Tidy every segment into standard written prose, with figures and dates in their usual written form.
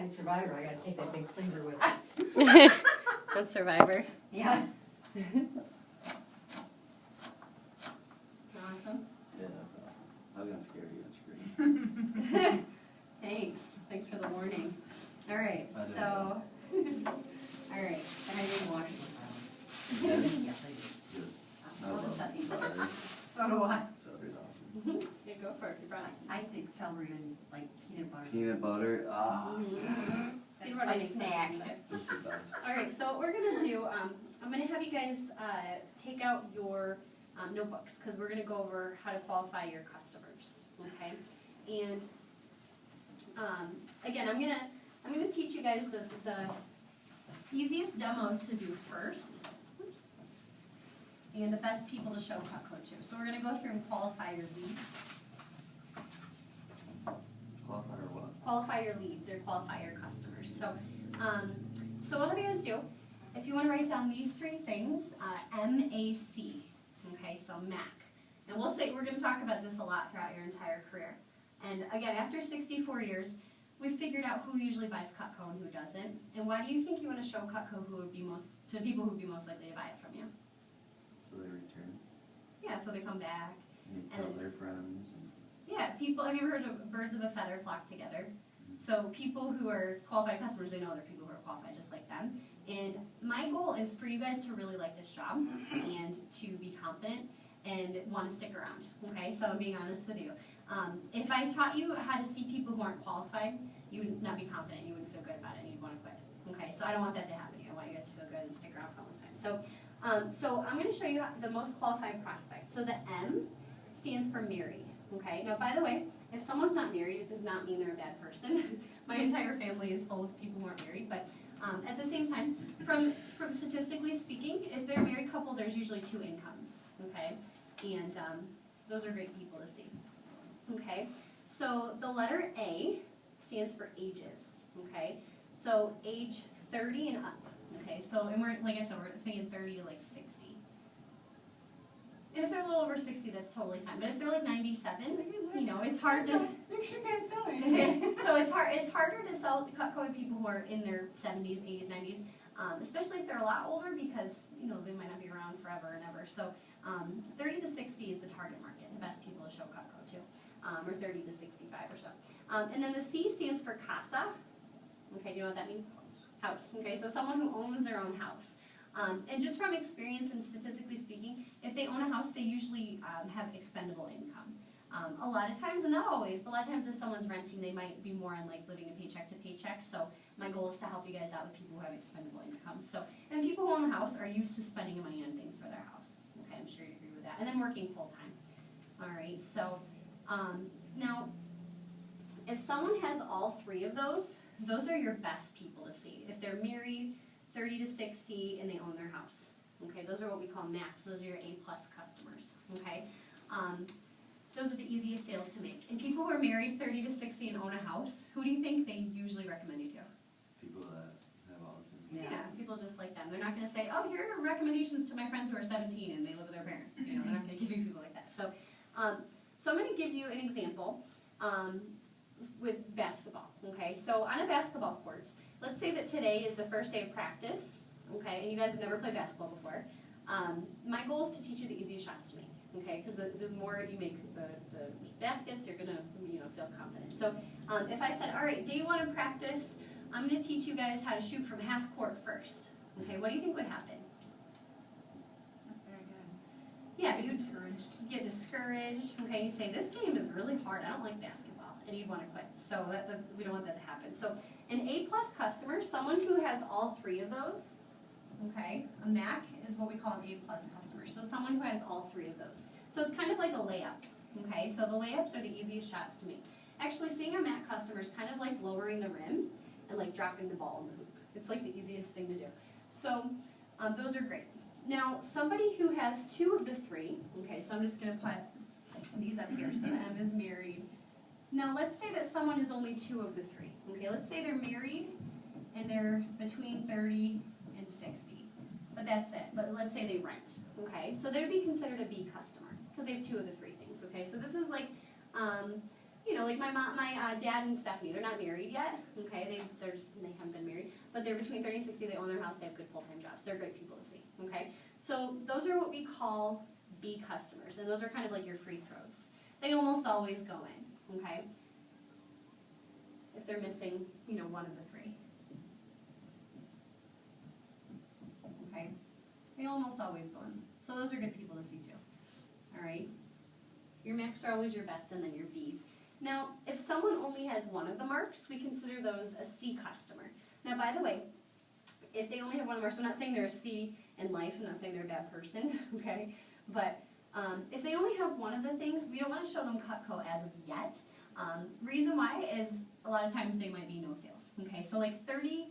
on Survivor, I gotta take that big cleaner with me. On Survivor. Yeah. Awesome. Yeah, that's awesome. I was gonna scare you on screen. Thanks for the warning. All right, I didn't so, all right, and I didn't wash this out. Yes, I do. Good. I'll just set these Sorry. up. So do I. Celery's awesome. Yeah, go for it, you brought it. I think celery and like peanut butter. Peanut butter, ah, That's my snack. this is the best. All right, so what we're gonna do, I'm gonna have you guys take out your notebooks, because we're gonna go over how to qualify your customers, okay? And again, I'm gonna teach you guys the easiest demos to do first. Oops. And the best people to show Cutco to. So we're gonna go through and qualify your leads. Qualifier or what? Qualify your leads or qualify your customers. So, so what do you guys do? If you want to write down these three things, MAC, okay, so MAC. And we're going to talk about this a lot throughout your entire career. And again, after 64 years, we've figured out who usually buys Cutco and who doesn't. And why do you think you want to show Cutco to people who would be most likely to buy it from you? So they return, Yeah, so they come back. and tell their friends. Yeah, people, have you ever heard of birds of a feather flock together? So people who are qualified customers, they know other people who are qualified just like them. And my goal is for you guys to really like this job and to be confident and want to stick around, okay? So I'm being honest with you. If I taught you how to see people who aren't qualified, you would not be confident, you wouldn't feel good about it, and you'd want to quit, okay? So I don't want that to happen to you. I want you guys to feel good and stick around for a long time. So I'm going to show you the most qualified prospect. So the M stands for married. Okay, now by the way, if someone's not married, it does not mean they're a bad person. My entire family is full of people who aren't married, but at the same time, from statistically speaking, if they're a married couple, there's usually two incomes, okay? And those are great people to see. Okay, so the letter A stands for ages, okay? So age 30 and up, okay? So, and we're, like I said, we're thinking 30 to like 60. And if they're a little over 60, that's totally fine. But if they're like 97, you know, it's hard to. You sure can't sell it. So it's harder to sell Cutco to people who are in their 70s, 80s, 90s, especially if they're a lot older because you know they might not be around forever and ever. So 30 to 60 is the target market, the best people to show Cutco to, or 30 to 65 or so. And then the C stands for casa. Okay, do you know what that means? House. Okay, so someone who owns their own house. And just from experience and statistically speaking, if they own a house, they usually have expendable income. A lot of times, and not always, but a lot of times if someone's renting, they might be more on like living a paycheck to paycheck. So my goal is to help you guys out with people who have expendable income. So, and people who own a house are used to spending money on things for their house. Okay, I'm sure you agree with that. And then working full time. All right, so now, if someone has all three of those are your best people to see. If they're married, 30 to 60, and they own their house. Okay, those are what we call MACs. Those are your A-plus customers. Okay, those are the easiest sales to make. And people who are married, 30 to 60, and own a house, who do you think they usually recommend you to? People that have all the things. Yeah, people just like them. They're not going to say, oh, here are recommendations to my friends who are 17 and they live with their parents. You know, they're not going to give you people like that. So, so I'm going to give you an example with basketball. Okay, so on a basketball court, let's say that today is the first day of practice, okay, and you guys have never played basketball before. My goal is to teach you the easiest shots to make, okay, because the more you make the baskets, you're going to feel confident. So if I said, all right, day one of practice, I'm going to teach you guys how to shoot from half court first. Okay, what do you think would happen? Not very good. Yeah, Get you discouraged. get discouraged. Okay, you say, this game is really hard. I don't like basketball. And you'd want to quit. So we don't want that to happen. So an A-plus customer, someone who has all three of those, okay, a MAC is what we call an A-plus customer. So someone who has all three of those. So it's kind of like a layup. Okay, so the layups are the easiest shots to make. Actually, seeing a MAC customer is kind of like lowering the rim and like dropping the ball in the hoop. It's like the easiest thing to do. So those are great. Now, somebody who has two of the three, okay, so I'm just going to put these up here. So the M is married. Now, let's say that someone is only two of the three. Okay, let's say they're married and they're between 30 and 60. But that's it. But let's say they rent. Okay, so they would be considered a B customer because they have two of the three things. Okay, so this is like you know, like my mom, my dad and Stephanie, they're not married yet, okay, they haven't been married, but they're between 30 and 60, they own their house, they have good full-time jobs, they're great people to see, okay? So those are what we call B customers, and those are kind of like your free throws. They almost always go in, okay? If they're missing, you know, one of the three. Okay? They almost always go in. So those are good people to see too. Alright? Your max are always your best, and then your Bs. Now, if someone only has one of the marks, we consider those a C customer. Now, by the way, if they only have one of the marks, I'm not saying they're a C in life, I'm not saying they're a bad person, okay? But if they only have one of the things, we don't want to show them Cutco as of yet. Reason why is a lot of times they might be no sales, okay? So like 30%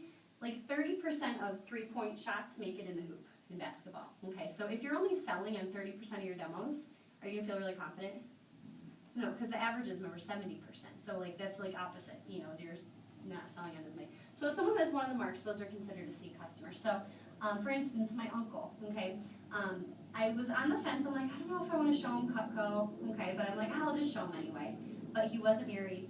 of three-point shots make it in the hoop in basketball, okay? So if you're only selling on 30% of your demos, are you gonna feel really confident? No, because the average is, remember, 70%. So like that's like opposite, you know, you're not selling on as many. So if someone has one of the marks, those are considered a C customer. So for instance, my uncle, okay, I was on the fence, I'm like, I don't know if I want to show him Cutco, okay, but I'm like, I'll just show him anyway. But he wasn't married,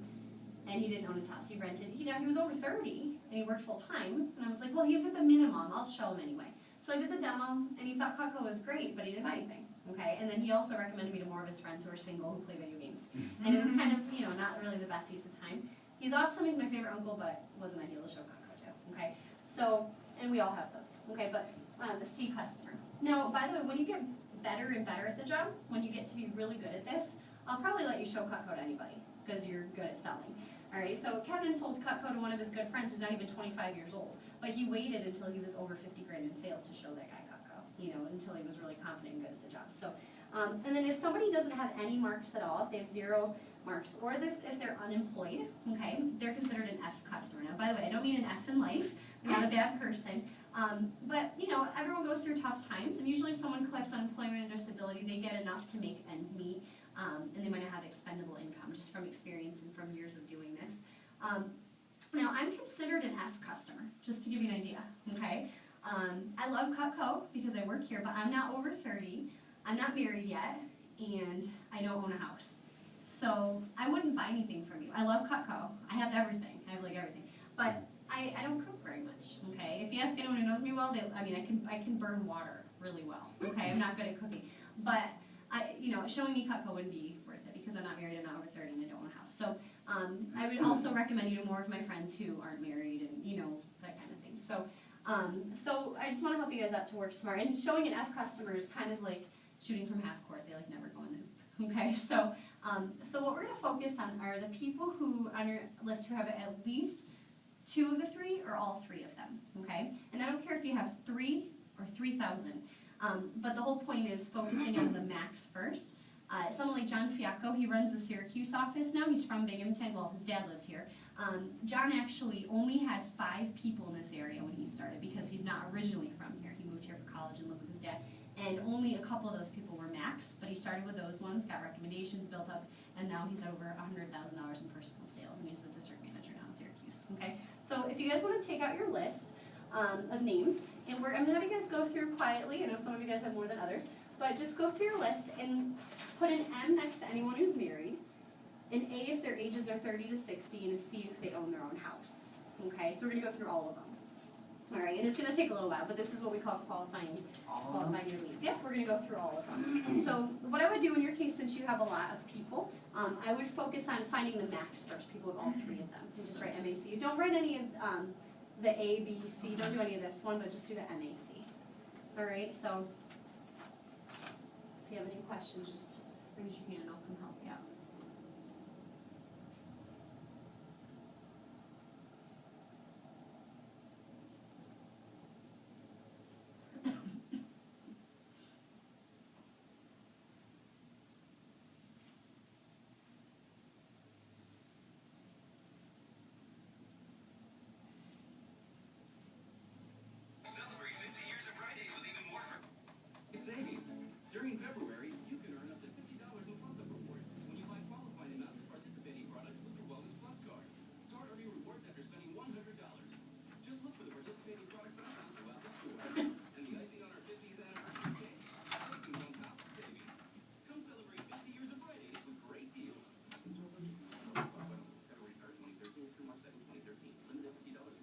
and he didn't own his house, he rented. You know, he was over 30, and he worked full time, and I was like, well, he's at the minimum, I'll show him anyway. So I did the demo, and he thought Cutco was great, but he didn't buy anything, okay? And then he also recommended me to more of his friends who are single, who play video games. And it was kind of, you know, not really the best use of time. He's awesome, he's my favorite uncle, but wasn't ideal to show Cutco to, okay? So, and we all have those, okay, but the C customer. Now, by the way, when you get better and better at the job, when you get to be really good at this, I'll probably let you show Cutco to anybody, because you're good at selling. Alright, so Kevin sold Cutco to one of his good friends who's not even 25 years old, but he waited until he was over 50 grand in sales to show that guy Cutco, you know, until he was really confident and good at the job. So, and then if somebody doesn't have any marks at all, if they have 0 marks, or if they're unemployed, okay, they're considered an F customer. Now, by the way, I don't mean an F in life, I'm not a bad person, but, you know, everyone goes through tough times, and usually if someone collects unemployment or disability, they get enough to make ends meet, and they might not have expendable income, just from experience and from years of doing this. Now, I'm considered an F customer, just to give you an idea, okay? I love Cutco because I work here, but I'm not over 30, I'm not married yet, and I don't own a house. So I wouldn't buy anything from you. I love Cutco. I have everything. I have like everything. But I don't cook very much, okay? If you ask anyone who knows me well, I can burn water really well, okay? I'm not good at cooking. But, you know, showing me Cutco wouldn't be worth it because I'm not married, I'm not over 30, and I don't own a house. So I would also recommend you to more of my friends who aren't married and, you know, that kind of thing. So, so I just want to help you guys out to work smart. And showing an F customer is kind of like shooting from half court. They like never go in the hoop, okay? So, so what we're going to focus on are the people who on your list who have at least 2 of the 3 or all 3 of them, okay? And I don't care if you have 3 or 3,000, but the whole point is focusing on the max first. Someone like John Fiacco, he runs the Syracuse office now. He's from Binghamton. Well, his dad lives here. John actually only had 5 people in this area when he started because he's not originally from here. He moved here for college and lived with his dad. And only a couple of those people were max, but he started with those ones, got recommendations built up, and now he's over $100,000 in personal sales, and he's the district manager now in Syracuse, okay? So if you guys want to take out your list of names, and I'm going to have you guys go through quietly. I know some of you guys have more than others, but just go through your list and put an M next to anyone who's married, an A if their ages are 30 to 60, and a C if they own their own house, okay? So we're going to go through all of them. All right, and it's going to take a little while, but this is what we call qualifying your leads. Yep, we're going to go through all of them. So what I would do in your case, since you have a lot of people, I would focus on finding the max first, people with all 3 of them, and just write MAC. You don't write any of the A, B, C, don't do any of this one, but just do the MAC. All right, so if you have any questions, just raise your hand and I'll come help you out.